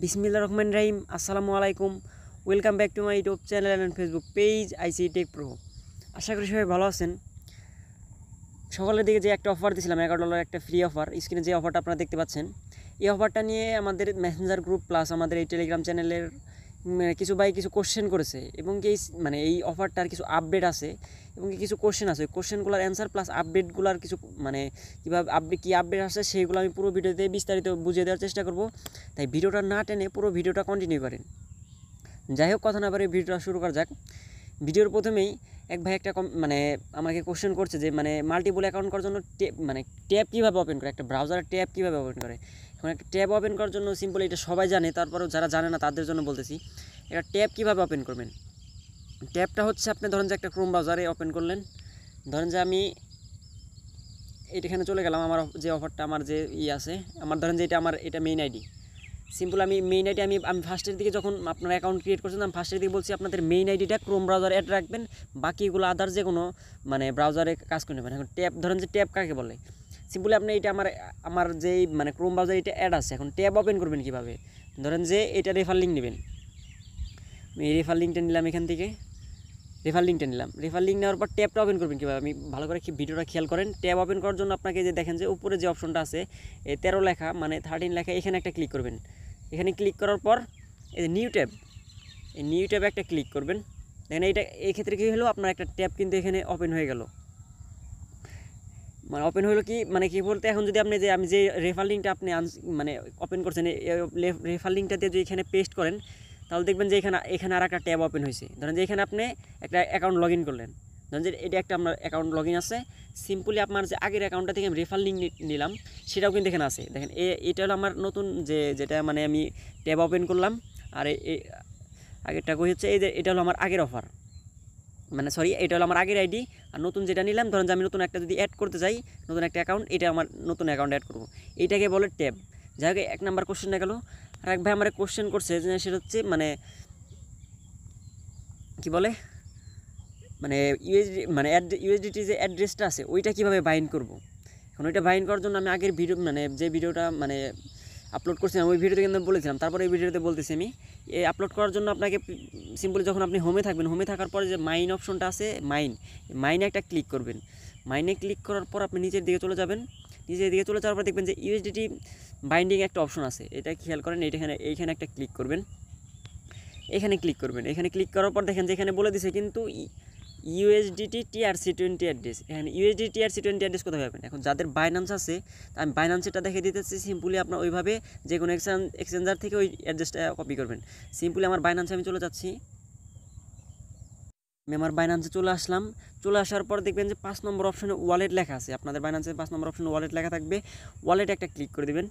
বিসমিল্লাহির রহমানির রহিম। আসসালামু আলাইকুম। Welcome back to my YouTube channel and Facebook page IC tech pro. আশা করি সবাই ভালো আছেন। সকালের দিকে যে একটা অফার দিয়েছিলাম, $11 একটা ফ্রি অফার, স্ক্রিনে যে অফারটা আপনারা দেখতে পাচ্ছেন, এই অফারটা নিয়ে আমাদের মেসেঞ্জার গ্রুপ প্লাস আমাদের এই টেলিগ্রাম চ্যানেলের কিছু ভাই কিছু কোশ্চেন করেছে এবং কি এই অফারটার কিছু আপডেট আছে এবং কিছু কোশ্চেন আছে। কোশ্চেনগুলোর অ্যান্সার প্লাস আপডেটগুলোর কিছু কীভাবে আপডেট আসে সেইগুলো আমি পুরো ভিডিওতে বিস্তারিত বুঝিয়ে দেওয়ার চেষ্টা করব। তাই ভিডিওটা না টেনে পুরো ভিডিওটা কন্টিনিউ করেন। যাই হোক, কথা না পারে ভিডিওটা শুরু করা যাক। ভিডিওর প্রথমেই এক ভাই একটা আমাকে কোশ্চেন করছে যে মাল্টিপল অ্যাকাউন্ট করার জন্য ট্যাব কীভাবে ওপেন করে, একটা ব্রাউজারের ট্যাব কীভাবে ওপেন করে। এখন একটা ট্যাব ওপেন করার জন্য সিম্পল, এটা সবাই জানে, তারপরেও যারা জানে না তাদের জন্য বলতেছি। একটা ট্যাব কীভাবে ওপেন করবেন। ট্যাবটা হচ্ছে, আপনি ধরেন যে একটা ক্রোম ব্রাউজারে ওপেন করলেন। ধরেন যে আমি এখানে চলে গেলাম, আমার যে অফারটা আমার যে আছে, আমার ধরেন যে এটা মেইন আইডি। সিম্পল আমি মেইন আইডি আমি ফার্স্টের দিকে যখন আপনার অ্যাকাউন্ট ক্রিয়েট করছেন, আমি ফার্স্টের দিকে বলছি আপনাদের মেইন আইডিটা ক্রোম ব্রাউজারে অ্যাড রাখবেন, বাকিগুলো আদার যে কোনো ব্রাউজারে কাজ করে নেবেন। এখন ট্যাব, ধরেন যে ট্যাব কাকে বলে, সিম্পলি আপনি এটা আমার যেই ক্রোম ব্রাউজারে এটা অ্যাড আছে। এখন ট্যাব ওপেন করবেন কীভাবে, ধরেন যে এটা রেফার লিঙ্ক নেবেন। আমি এই রেফার লিঙ্কটা নিলাম, এখান থেকে রেফার লিঙ্কটা নিলাম। রেফার লিঙ্ক নেওয়ার পর ট্যাবটা ওপেন করবেন কীভাবে, আমি ভালো করে ভিডিওটা খেয়াল করেন। ট্যাব ওপেন করার জন্য আপনাকে যে দেখেন যে উপরে যে অপশনটা আছে, 13 লেখা 13 লেখা, এখানে একটা ক্লিক করবেন। এখানে ক্লিক করার পর এই যে নিউ ট্যাব, এই নিউ ট্যাবে একটা ক্লিক করবেন। দেখেন এই ক্ষেত্রে কী হলো, আপনার একটা ট্যাব কিন্তু এখানে ওপেন হয়ে গেল। ওপেন হলো কি বলতে, এখন যদি আপনি আমি যে রেফার লিঙ্কটা আপনি ওপেন করছেন, রেফার লিঙ্কটা দিয়ে যদি এখানে পেস্ট করেন, তাহলে দেখবেন যে এখানে আর একটা ট্যাব ওপেন হয়েছে। ধরেন যে এখানে আপনি একটা অ্যাকাউন্ট লগ ইন করলেন, ধরেন যে এটা একটা আপনার অ্যাকাউন্ট লগ ইন আছে। সিম্পলি আপনার যে আগের অ্যাকাউন্টটা থেকে আমি রেফার লিঙ্ক নিলাম, সেটাও কিন্তু এখানে আছে। দেখেন এটা হলো আমার নতুন যেটা আমি ট্যাব ওপেন করলাম। আর আগেরটা হচ্ছে এই যে এটা হলো আমার আগের অফার, এটা হলো আমার আগের আইডি। আর নতুন যেটা নিলাম, ধরেন যে আমি নতুন একটা যদি অ্যাড করতে চাই, নতুন একটা অ্যাকাউন্ট, এটা আমার নতুন অ্যাকাউন্ট অ্যাড করবো, এইটাকে বলে ট্যাব। যাই হোক, 1 নাম্বার কোশ্চেনটা গেল। আর এক ভাই আমার কোশ্চেন করছে যে সেটা হচ্ছে কি বলে ইউএসডি ইউএসডিটি যে অ্যাড্রেসটা আছে, ওইটা কীভাবে বাইন্ড করব। এখন ওইটা বাইন্ড করার জন্য আমি আগের ভিডিও যে ভিডিওটা আপলোড করছিলাম, ওই ভিডিওতে কিন্তু বলেছিলাম, তারপরে এই ভিডিওতে বলতেছি আমি। আপলোড করার জন্য আপনাকে সিম্পলি যখন আপনি হোমে থাকবেন, হোমে থাকার পরে যে মাইন অপশনটা আছে, মাইনে একটা ক্লিক করবেন। মাইনে ক্লিক করার পর আপনি নিচের দিকে চলে যাবেন। নিচের দিকে চলে যাওয়ার পর দেখবেন যে ইউএসডিটি বাইন্ডিং একটা অপশন আছে, এটা খেয়াল করেন। এইখানে একটা ক্লিক করবেন, এখানে ক্লিক করবেন। এখানে ক্লিক করার পর দেখেন যে এখানে বলে দিছে কিন্তু ইউএসডিটি TRC20 অ্যাড্রেস। এখানে ইউএসডি TRC20 অ্যাড্রেস কোথায় পাবেন। এখন যাদের বাইন্যান্স আছে, আমি বাইন্যান্সটা দেখে দিতেছি। সিম্পলি আপনার ওইভাবে যে কোনো এক্সচেঞ্জার থেকে ওই অ্যাড্রেসটা কপি করবেন। সিম্পলি আমার বাইন্যান্সে আমি চলে যাচ্ছি। আমি আমার বাইন্যান্সে চলে আসলাম। চলে আসার পর দেখবেন যে 5 নম্বর অপশনে ওয়ালেট লেখা আছে। আপনাদের বাইন্যান্সে 5 নম্বর অপশনে ওয়ালেট লেখা থাকবে। ওয়ালেটে একটা ক্লিক করে দেবেন।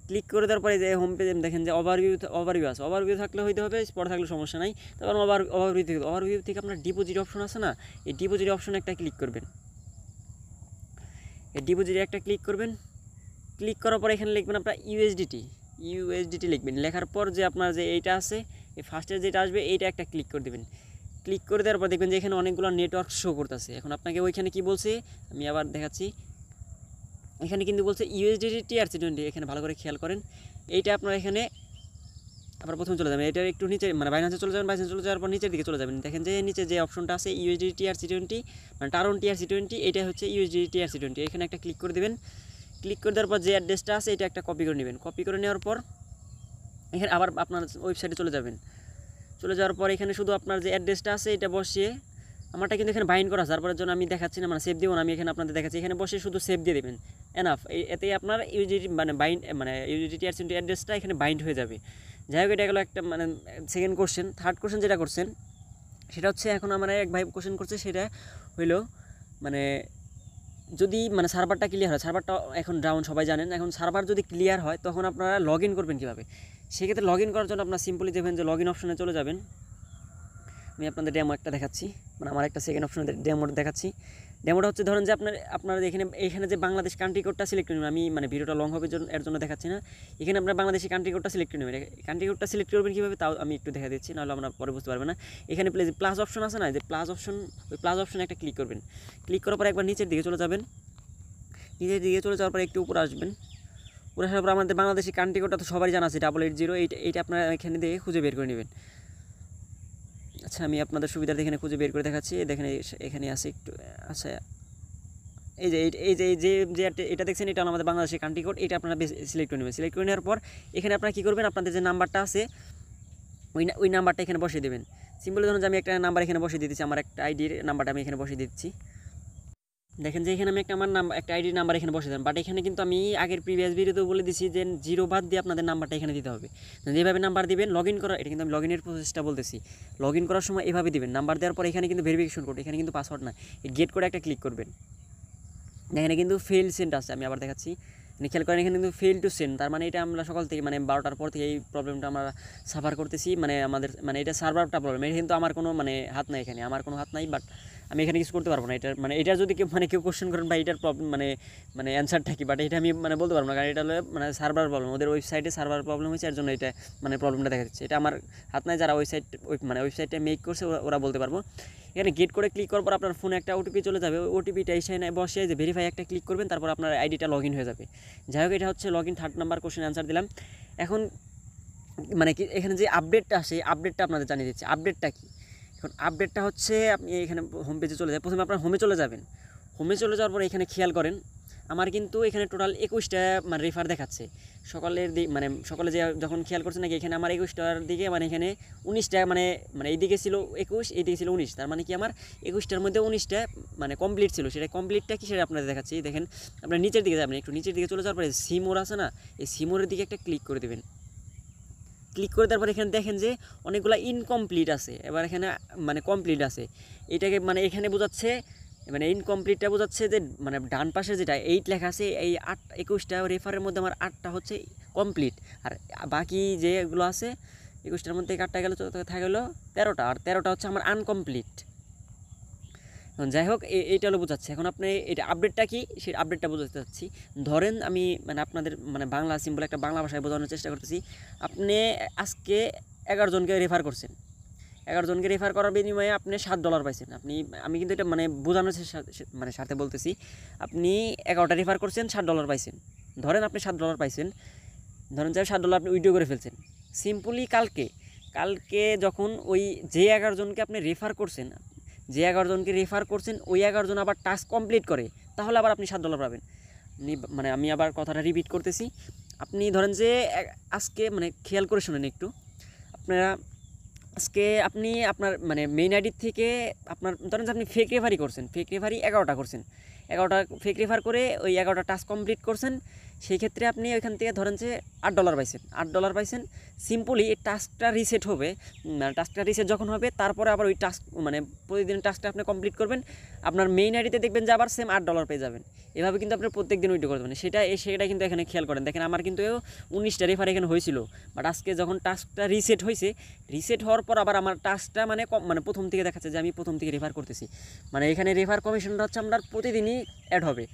ক্লিক করে দেওয়ার পরে যে হোম পেজে দেখেন যে ওভারভিউ আছে। ওভারভিউ থাকলে হইতে হবে, পরে থাকলে সমস্যা নাই। তারপর ওভারভিউ থেকে আপনার ডিপোজিট অপশন আছে না, এই ডিপোজিট অপশনে একটা ক্লিক করবেন। এই ডিপোজিটে একটা ক্লিক করবেন। ক্লিক করার পর এখানে লিখবেন আপনার ইউএসডিটি লিখবেন। লেখার পর যে আপনার যে এইটা আছে, এই ফার্স্টের যেটা আসবে, এইটা একটা ক্লিক করে দেবেন। ক্লিক করে দেওয়ার পর দেখবেন যে এখানে অনেকগুলো নেটওয়ার্ক শো করতেছে। এখন আপনাকে ওইখানে কি বলছে আমি আবার দেখাচ্ছি। এখানে কিন্তু বলছে ইউএসডিটি TRC20। এখানে ভালো করে খেয়াল করেন। এইটা আপনার এখানে আবার প্রথমে চলে যাবেন, এটা একটু নিচে বাইন্যান্সে চলে যাবেন। বাইন্যান্সে চলে যাওয়ার পর নিচের দিকে চলে যাবেন। দেখেন যে নিচে যে অপশনটা আছে ইউএসডিটি TRC20, টারন TRC20, এটা হচ্ছে ইউএসডিটি TRC20। এখানে একটা ক্লিক করে দেবেন। ক্লিক করে দেওয়ার পর যে অ্যাড্রেসটা আছে, এটা একটা কপি করে নেবেন। কপি করে নেওয়ার পর এখানে আবার আপনার ওয়েবসাইটে চলে যাবেন। চলে যাওয়ার পর এখানে শুধু আপনার যে অ্যাড্রেসটা আছে, এটা বসিয়ে, আমারটা কিন্তু এখানে বাইন্ড করা আছে, তারপরের জন্য আমি দেখাচ্ছি না, সেভ দিব না। আমি এখানে আপনাদের দেখাচ্ছি, এখানে বসে শুধু সেভ দিয়ে দেবেন। এনাফ, এতেই আপনার ইউজিটি ইউজিটি TRC20 অ্যাড্রেসটা এখানে বাইন্ড হয়ে যাবে। যাই হোক, এটা গেলো একটা সেকেন্ড কোশ্চেন। থার্ড কোশ্চেন যেটা করছেন, সেটা হচ্ছে, এখন আমার এক ভাই কোশ্চেন করছে, সেটা হইলো যদি সার্ভারটা ক্লিয়ার হয়। সার্ভারটা এখন ডাউন, সবাই জানেন। এখন সার্ভার যদি ক্লিয়ার হয়, তখন আপনারা লগ ইন করবেন কীভাবে। সেক্ষেত্রে লগ ইন করার জন্য আপনার সিম্পলি দেখবেন যে লগ ইন অপশনে চলে যাবেন। আমি আপনাদের ডেমো একটা দেখাচ্ছি, আমার একটা সেকেন্ড অপশনে ডেমোটা দেখাচ্ছি। ডেমোটা হচ্ছে, ধরেন যে আপনার এখানে যে বাংলাদেশ কান্ট্রি কোডটা সিলেক্ট করে নেবেন। আমি ভিডিওটা লং হবে এর জন্য দেখাচ্ছি না। এখানে আপনার বাংলাদেশি কান্ট্রি কোডটা সিলেক্ট করে নেবেন। কান্ট্রি কোডটা সিলেক্ট করবেন কীভাবে, তাও আমি একটু দেখা দিচ্ছি, নাহলে আমরা পরে বুঝতে পারবেন না। এখানে প্লাস অপশন আছে না, যে প্লাস অপশন, ওই প্লাস অপশনে একটা ক্লিক করবেন। ক্লিক করার পর একবার নিচের দিকে চলে যাবেন। নিচের দিকে চলে যাওয়ার পর একটু উপরে আসবেন। ওরা আসার পর আমাদের বাংলাদেশি কান্ট্রি কোডটা তো সবারই জানা আছে 880, এইটা আপনারা এখানে দেখে খুঁজে বের করে নেবেন। আচ্ছা আমি আপনাদের সুবিধার এখানে খুঁজে বের করে দেখাচ্ছি। দেখেন এখানে আছে একটু, আচ্ছা এই যে এটা দেখছেন, এটা আমাদের বাংলাদেশের কান্ট্রি কোড। এটা আপনারা সিলেক্ট করে নেবেন। সিলেক্ট করে নেওয়ার পর এখানে আপনারা কী করবেন, আপনাদের যে নাম্বারটা আছে ওই নাম্বারটা এখানে বসিয়ে দেবেন। সিম্পলি ধরুন যে আমি একটা নাম্বার এখানে বসিয়ে দিচ্ছি, আমার একটা আইডির নাম্বারটা আমি এখানে বসিয়ে দিচ্ছি। দেখেন যে এখানে আমি একটা আইডির নাম্বার এখানে বসে দেবেন। বাট এখানে কিন্তু আমি আগের প্রিভিয়াস ভিডিওতেও বলে দিচ্ছি যে 0 বাদ দিয়ে আপনাদের নাম্বারটা এখানে দিতে হবে। যেভাবে নাম্বার দিবেন লগ ইন করার, এটা কিন্তু আমি লগ ইনের প্রসেসটা বলতেছি। লগ ইন করার সময় এভাবে দিবেন, নাম্বার দেওয়ার পর এখানে কিন্তু ভেরিফিকেশন কোড, এখানে কিন্তু পাসওয়ার্ড না, এই গেট করে একটা ক্লিক করবেন। এখানে কিন্তু ফেল সেন্ড আছে, আমি আবার দেখাচ্ছি। খেয়াল করেন এখানে কিন্তু ফেল টু সেন্ড, তার মানে এটা আমরা সকাল থেকে মানে 12টার পর থেকে এই প্রবলেমটা আমরা সাফার করতেছি। মানে আমাদের মানে এটা সার্ভারটা প্রবলেম, এটা কিন্তু আমার কোনো মানে হাত নাই, এখানে আমার কোনো হাত নাই। বাট আমি এখানে কিছু করতে পারবো না। এটার মানে এটা যদি কেউ কোশ্চেন করেন বা এটার প্রবলেম মানে অ্যান্সারটা কি, বাট এটা আমি মানে বলতে পারবো না, কারণ এটা হলো মানে সার্ভার প্রবলেম, ওদের ওয়েবসাইটে সার্ভার প্রবলেম হয়েছে, এর জন্য এটা মানে প্রবলেমটা দেখা যাচ্ছে। এটা আমার হাত নাই, যারা ওয়েবসাইটটা মেক করছে ওরা বলতে পারবো। এখানে গেট করে ক্লিক করার পর আপনার ফোনে একটা ওটিপি চলে যাবে, ওটিপিটা এসে বসে যে ভেরিফাই একটা ক্লিক করবেন, তারপর আপনার আইডিটা লগ ইন হয়ে যাবে। যাই হোক, এটা হচ্ছে log in 3 number question answer দিলাম। এখন মানে কি এখানে যে আপডেটটা আসে, আপডেটটা আপনাদের জানিয়ে দিচ্ছি। আপডেটটা কি, এখন আপডেটটা হচ্ছে আপনি এখানে হোম পেজে চলে যাবেন। প্রথমে আপনার হোমে চলে যাবেন। হোমে চলে যাওয়ার পর এখানে খেয়াল করেন আমার কিন্তু এখানে টোটাল 21টা মানে রেফার দেখাচ্ছে। সকালে যে যখন খেয়াল করছে নাকি, এখানে আমার 21টার দিকে মানে এখানে 19টা মানে এইদিকে ছিল 21, এইদিকে ছিল 19, তার মানে কি আমার 21টার মধ্যে 19টা মানে কমপ্লিট ছিল। সেটা কমপ্লিটটা কি সেটা আপনাদের দেখাচ্ছি। দেখেন আপনার নিচের দিকে যাবেন, একটু নিচের দিকে চলে যাওয়ার পরে সিমোর আছে না, এই সিমোরের দিকে একটা ক্লিক করে দেবেন। ক্লিক করে তারপর এখানে দেখেন যে অনেকগুলো ইনকমপ্লিট আছে, এবার এখানে মানে কমপ্লিট আছে। এটাকে মানে এখানে বোঝাচ্ছে মানে ইনকমপ্লিটটা বোঝাচ্ছে যে মানে ডান পাশে যেটা 8 লেখা আছে, এই 21টা রেফারের মধ্যে আমার 8টা হচ্ছে কমপ্লিট, আর বাকি যেগুলো আছে 21টার মধ্যে 8টা গেল, থাকে গেলো 13টা, আর 13টা হচ্ছে আমার আনকমপ্লিট। যাই হোক, এইটা হলো বোঝাচ্ছে। এখন আপনি এটা আপডেটটা কি সেই আপডেটটা বোঝাতে চাচ্ছি। ধরেন আমি মানে আপনাদের মানে বাংলা সিম্পল একটা বাংলা ভাষায় বোঝানোর চেষ্টা করতেছি। আপনি আজকে 11 জনকে রেফার করছেন, 11 জনকে রেফার করার বিনিময়ে আপনি $7 পাইছেন। আমি কিন্তু এটা মানে বোঝানোর মানে সাথে বলতেছি, আপনি 11টা রেফার করছেন, $7 পাইছেন। ধরেন আপনি $7 পাইছেন, ধরেন যে $7 আপনি উইথড্র করে ফেলছেন। সিম্পলি কালকে যখন ওই যে 11 জনকে আপনি রেফার করছেন, ওই 11 জন আবার টাস্ক কমপ্লিট করে, তাহলে আবার আপনি $7 পাবেন। মানে আমি আবার কথাটা রিপিট করতেছি। আপনি ধরেন যে আজকে মানে খেয়াল করে শুনেন একটু, আপনারা আজকে আপনি আপনার মানে মেইন আইডির থেকে আপনার ধরেন যে আপনি ফেক রেফারি করছেন, ফেক রেফারি 11টা করছেন, 11টা ফেক রেফার করে ওই 11টা টাস্ক কমপ্লিট করছেন। সেই ক্ষেত্রে আপনি ওইখান থেকে ধরেন যে $8 পাইছেন, $8 পাইছেন। সিম্পলি এই টাস্কটা রিসেট হবে, টাস্কটা রিসেট যখন হবে তারপরে আবার ওই টাস্ক মানে প্রতিদিন টাস্কটা আপনি কমপ্লিট করবেন, আপনার মেইন আইডিতে দেখবেন যে আবার সেম $8 পেয়ে যাবেন। এভাবে কিন্তু আপনি প্রত্যেক দিন উইথড্র করতে পারেন। সেটা কিন্তু এখানে খেয়াল করেন। দেখেন আমার কিন্তু 19টা রেফার এখানে হয়েছিল, বাট আজকে যখন টাস্কটা রিসেট হয়েছে, রিসেট হওয়ার পর আবার আমার টাস্কটা মানে প্রথম থেকে দেখাচ্ছে যে আমি প্রথম থেকে রেফার করতেছি। মানে এখানে রেফার কমিশনটা হচ্ছে আপনার প্রতিদিনই অ্যাড হবে।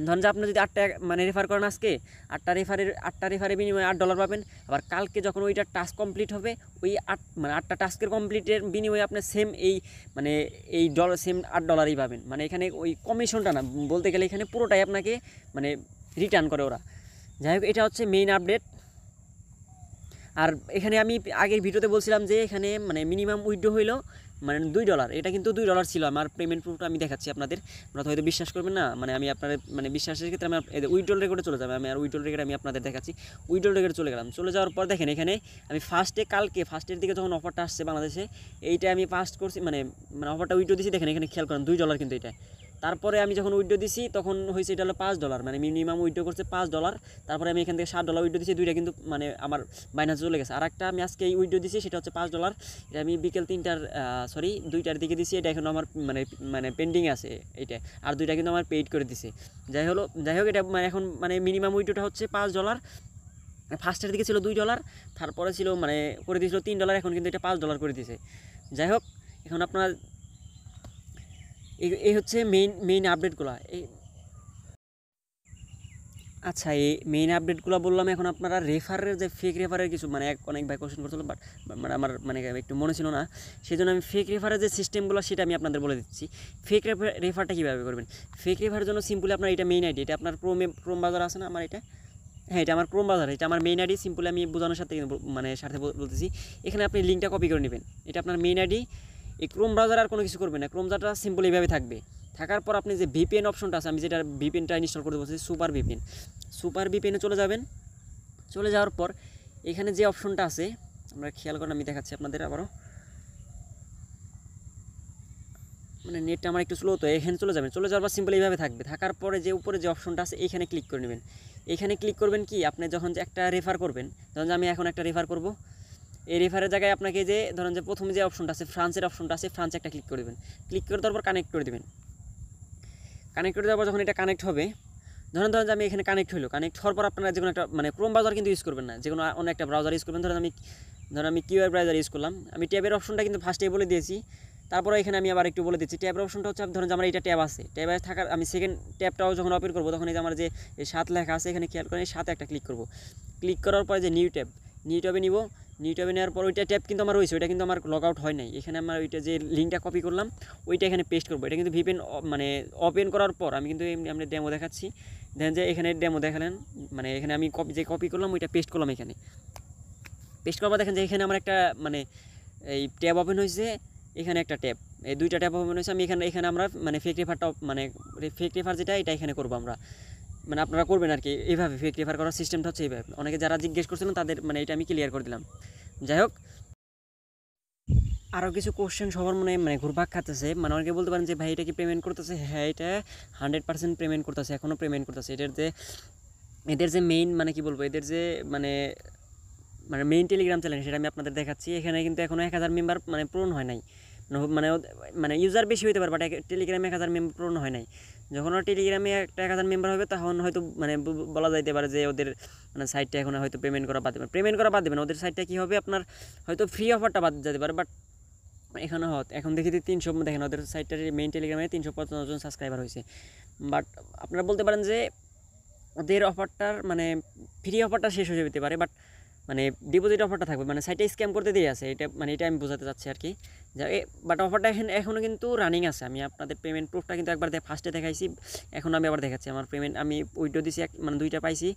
ধরেন যে আপনি যদি 8টা মানে রেফার করেন আজকে, 8টা রেফারের বিনিময়ে $8 পাবেন। আবার কালকে যখন ওইটা টাস্ক কমপ্লিট হবে, ওই 8টা টাস্কের কমপ্লিটের বিনিময়ে আপনি সেম এই সেম $8 পাবেন। মানে এখানে ওই কমিশনটা না, বলতে গেলে এখানে পুরোটাই আপনাকে মানে রিটার্ন করে ওরা। যাই হোক, এটা হচ্ছে মেইন আপডেট। আর এখানে আমি আগের ভিডিওতে বলছিলাম যে এখানে মানে মিনিমাম উইথড্র হইলো মানে $2, এটা কিন্তু $2 ছিল। আমার পেমেন্ট প্রুফটা আমি দেখাচ্ছি আপনাদের, আপনারা হয়তো বিশ্বাস করবেন না। মানে আমি আপনাদের মানে বিশ্বাসের ক্ষেত্রে আমি উইথড্র রেকর্ডে চলে যাবে, আমি আর উইথড্র রেকর্ড আমি আপনাদের দেখাচ্ছি। উইথড্র রেকর্ডে চলে গেলাম, চলে যাওয়ার পর দেখেন এখানে আমি ফার্স্টের দিকে যখন অফারটা আসছে বাংলাদেশে, এইটা আমি ফার্স্ট করছি মানে অফারটা উইথড্র দিয়েছি। দেখেন এখানে খেয়াল করেন $2 কিন্তু এটা। তারপরে আমি যখন উইথড্র দিছি তখন হয়েছে এটা হলো $5, মানে মিনিমাম উইথড্র করছে $5। তারপরে আমি এখান থেকে $7 উইথড্র দিছি, দুইটা কিন্তু মানে আমার মাইনাস চলে গেছে। আর একটা আমি আজকে এই উইথড্র দিছি, সেটা হচ্ছে $5, এটা আমি বিকেল 2টার দিকে দিছি। এটা এখন আমার মানে পেন্ডিং আছে এইটা, আর দুইটা কিন্তু আমার পেইড করে দিছে। যাই হোক এটা মানে এখন মানে মিনিমাম উইথড্রটা হচ্ছে $5। ফার্স্টের দিকে ছিল $2, তারপরে ছিল মানে করে দিয়েছিল $3, এখন কিন্তু এটা $5 করে দিয়েছে। যাই হোক, এখন আপনার এই হচ্ছে মেইন আপডেটগুলো। আচ্ছা, এই মেইন আপডেটগুলো বললাম। এখন আপনারা রেফারের যে ফেক রেফারের কিছু মানে অনেক ভাই কোশ্চেন করছিল, বাট মানে আমার মানে একটু মনে ছিল না, সেই জন্য আমি ফেক রেফারের যে সিস্টেমগুলো সেটা আমি আপনাদের বলে দিচ্ছি। ফেক রেফারটা কীভাবে করবেন? ফেক রেফারের জন্য সিম্পলি আপনার এটা মেইন আইডি, এটা আপনার ক্রোম ব্রাউজার আছে না আমার, এটা হ্যাঁ এটা আমার ক্রোম ব্রাউজার, এটা আমার মেইন আইডি। সিম্পলি আমি বোঝানোর সাথে মানে সাথে বলতেছি, এখানে আপনি লিঙ্কটা কপি করে নেবেন, এটা আপনার মেইন আইডি। এই ক্রোম ব্রাউজার আর কোনো কিছু করবেন না, ক্রোম ব্রাউজারটা সিম্পল এইভাবে থাকবে। থাকার পর আপনি যে ভিপিএন অপশনটা আছে, আমি যেটা ভিপিএনটা ইনস্টল করতে বলছি সুপার ভিপিএন, সুপার ভিপিএনে চলে যাবেন। চলে যাওয়ার পর এখানে যে অপশনটা আছে আমরা খেয়াল করেন, আমি দেখাচ্ছি আপনাদের আবারও, মানে নেটটা আমার একটু স্লো, তো এখানে চলে যাবেন। চলে যাওয়ার পর সিম্পল এইভাবে থাকবে। থাকার পরে যে উপরে যে অপশনটা আছে এখানে ক্লিক করে নেবেন। এখানে ক্লিক করবেন কি, আপনি যখন যে একটা রেফার করবেন, ধরুন যে আমি এখন একটা রেফার করব, এই রেফারের জায়গায় আপনাকে যে ধরেন যে প্রথমে যে অপশনটা আছে ফ্রান্সের অপশনটা আছে, ফ্রান্সে একটা ক্লিক করে দেবেন। ক্লিক করে দেওয়ার পর কানেক্ট করে দেবেন। কানেক্ট করে দেওয়ার পর যখন এটা কানেক্ট হবে, ধরেন যে আমি এখানে কানেক্ট হলো, কানেক্ট হওয়ার পর আপনারা যে কোনো একটা মানে ক্রোম ব্রাউজার কিন্তু ইউজ করবেন না, যে কোনো অন্য একটা ব্রাউজার ইউজ করবেন। ধরেন আমি কিউআর ব্রাউজার ইউজ করলাম, আমি ট্যাবের অপশনটা কিন্তু ফার্স্টেই বলে দিয়েছি। তারপরে এখানে আমি আবার একটু বলে দিচ্ছি, ট্যাবের অপশনটা হচ্ছে ধরুন যে আমার এটা ট্যাব আছে, ট্যাবে থাকার আমি সেকেন্ড ট্যাবটাও যখন ওপেন করবো তখন এই যে আমার যে 7 লেখা আছে এখানে খেয়াল করেন, 7 একটা ক্লিক করব। ক্লিক করার পরে যে নিউ ট্যাবে নিব, নিউ ট্যাবে নেওয়ার পর ওইটা ট্যাব কিন্তু আমার রয়েছে, ওইটা কিন্তু আমার লগ আউট হয় নাই। এখানে আমার ওইটা যে লিঙ্কটা কপি করলাম ওইটা এখানে পেস্ট করবো। এটা কিন্তু ভিপিএন মানে ওপেন করার পর আমি কিন্তু আমি ডেমো দেখাচ্ছি, দেখেন যে এখানে ডেমো দেখালেন, মানে এখানে আমি কপি করলাম ওইটা পেস্ট করলাম। এখানে পেস্ট করার পর দেখেন যে এখানে আমার একটা মানে এই ট্যাব ওপেন হয়েছে, এখানে একটা ট্যাব, এই দুইটা ট্যাব ওপেন হয়েছে। আমি এখানে আমরা মানে ফেক রেফারটা মানে ফেক রেফার যেটা এটা এখানে করবো আমরা, মানে আপনারা করবেন আর কি এইভাবে। ফেক রেফার করার সিস্টেমটা হচ্ছে এইভাবে। অনেকে যারা জিজ্ঞেস করছিলেন তাদের মানে এটা আমি ক্লিয়ার করে দিলাম। যাই হোক, আরও কিছু কোশ্চেন সবার মানে ঘুরপাক খাতেছে, মানে অনেকে বলতে পারেন যে ভাই এটা কি পেমেন্ট করতেছে? হ্যাঁ এটা 100% পেমেন্ট করতেছে, এখনও পেমেন্ট করতেছে। এদের যে মেইন মানে কি বলবো, এদের যে মানে মেইন টেলিগ্রাম চ্যানেল সেটা আমি আপনাদের দেখাচ্ছি। এখানে কিন্তু এখনও 1000 মেম্বার মানে পূরণ হয় নাই, মানে ইউজার বেশি হতে পারে, বাট টেলিগ্রামে 1000 মেম্বার পূরণ হয় নাই। যখন টেলিগ্রামে একটা 1000 মেম্বার হবে তখন হয়তো মানে বলা যাইতে পারে যে ওদের মানে সাইটটা এখন হয়তো পেমেন্ট করা বাদ দেবেন। ওদের সাইটটা কী হবে, আপনার হয়তো ফ্রি অফারটা বাদ যেতে পারে। বাট এখানে এখন দেখি 300, দেখেন ওদের সাইটটার মেইন টেলিগ্রামে 355 জন সাবস্ক্রাইবার হয়েছে। বাট আপনারা বলতে পারেন যে ওদের অফারটার মানে ফ্রি অফারটা শেষ হয়ে যেতে পারে, বাট মানে ডিপোজিট অফারটা থাকবে, মানে সাইটে স্ক্যাম করতে দিয়ে আছে, এটা আমি বোঝাতে চাচ্ছি আর কি। বাট অফারটা এখনও কিন্তু রানিং আছে। আমি আপনাদের পেমেন্ট প্রুফটা কিন্তু একবার ফার্স্টে দেখাইছি, এখন আমি আবার দেখাচ্ছি। আমার পেমেন্ট আমি উইড্রো দিছি মানে 2টা পাইছি,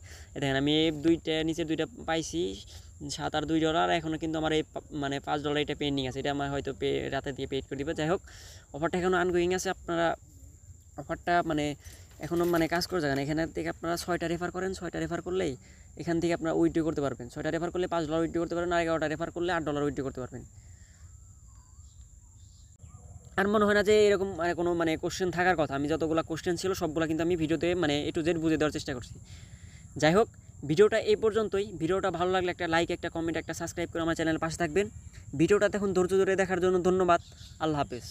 দেখেন আমি নিচের 2টা পাইছি, $7 আর $2। এখনও কিন্তু আমার এই মানে $5 এটা পেন্ডিং আছে, এটা আমার হয়তো রাতে দিয়ে পেড করে দিবে। যাই হোক, অফারটা এখনও আনগোয়িং আছে। আপনারা অফারটা মানে এখনও মানে কাজ করে যাবেন। এখানে থেকে আপনারা 6টা রেফার করেন, 6টা রেফার করলেই এখান থেকে আপনারা উইথড্র করতে পারবেন। 6টা রেফার করলে $5 উইথড্র করতে পারবেন, আর 11টা রেফার করলে $8 উইথড্র করতে পারবেন। আর মনে হয় না যে এরকম কোনো মানে কোশ্চেন থাকার কথা। আমি যতগুলো কোশ্চেন ছিল সবগুলো কিন্তু আমি ভিডিওতে মানে A to Z বুঝে দেওয়ার চেষ্টা করছি। যাই হোক, ভিডিওটা এই পর্যন্তই। ভিডিওটা ভালো লাগলে একটা লাইক, একটা কমেন্ট, একটা সাবস্ক্রাইব করে আমার চ্যানেলের পাশে থাকবেন। ভিডিওটা দেখুন ধৈর্য ধরে দেখার জন্য ধন্যবাদ। আল্লাহ হাফেজ।